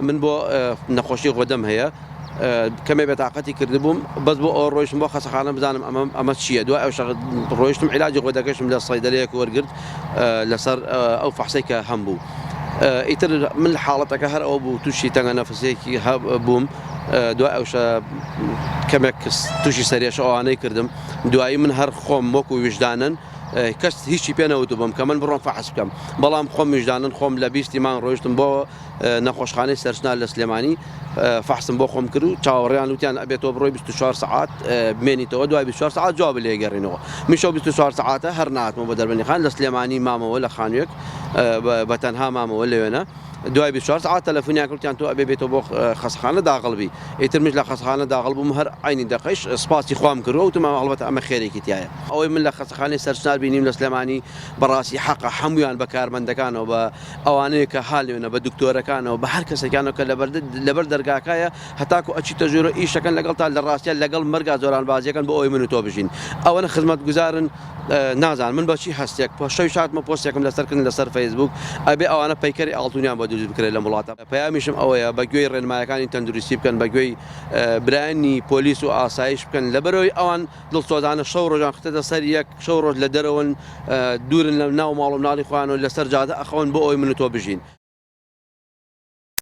من بۆ نەخۆشی غۆدەم هەیە کەمێ بێتاقەتی کردبووم بەس بۆ ئەو ڕۆیشتم بۆ خەسەخانە بزانم ئەمە چییە دوای ئەو ڕۆیشتم عیلاجی غۆدەکەشم لە سەیدەلەیەک وەرگرت لەسەر ئەو فەحسەی کە هەم بوو. ئیتر من لە حاڵەتەکە هەر ئەوە بوو تووشی تەنگە نەفسەیەکی بووم دوای ئەوشە کەمێک تووشی سەرێش ئەوانەی کردم دوایی من هەر خۆم وەکو ویژدانن کەس هیچی پێ نەوتو بم کە من بڕۆم فەحس بکەم بەڵام خۆم ویژدانن خۆم لە 20 مان ڕۆیشتم بۆ نەخۆشخانەی سەرچنا لە سلێمانی فەحسم بۆ خۆم کرد و چاوەڕێیان وتیان ئەبێتەوە بڕۆی 24 سعات بمێنیتەوە دوای 24 سعات جواب لێگەڕێنەوە میشەو 24 سعاتە هەر نهاتمەوە بە دەربەندیخان لە سلێمانی مامەوە لە خانوویەک بەتەنها مامەوە لەوێنە دوای 24 ساعت تەلەفۆنیان کردیان تۆ ئەبێ بێتەوە بۆ خەسەخانە داغڵبی ئیتر مش لە خەسەخانە داغڵ بووم هەر عینی دقەیش سپاسی خۆم کردەوە وتم هەڵبەتە ئەمە خێرێکی تایە ئەوەی من لە خەسەخانەی سەرچنار بینیم لە سلێمانی بەڕاستی حەقە هەمویان بە کارمەندەکانەوە بە ئەوانەیە کە حالێنە بە دکتۆرەکانەوە بە هەر کەسێکیانەوە کە لەبەر دەرگاکایە هەتاکو ئەچیتە ژوورە ئیشەکەن لەگەڵ تا لە ڕاستیان لەگەڵ مەرگا زۆران بازیەکەن بۆ ئەوی من و تۆ بژین ئەوەنە خزمەتگوزارن نازان من بەچی هەستێک شەوی شاتمە پۆستێکم لەسەرکردن لەسەر فەیسبوک ئەبێ ئەوانە پەیکەری ئاڵتونیان بۆ دروست بکرێت لە وڵاتە پەیامیشم ئەوەیە بەگوێی ڕێنمایەکانی تەندروستی بکەن بەگوێی برایانی پۆلیس و ئاسایش بکەن لەبەرەوەی ئەوان دڵسۆزانە شەو ڕۆژان خستە سەر یەک شەو ڕۆژ لە دەرەوەن دوورن لە ناو ماڵ و مناڵی خۆیان و لەسەر جادە ئەخەون بۆ ئەوی من و تۆ بژین.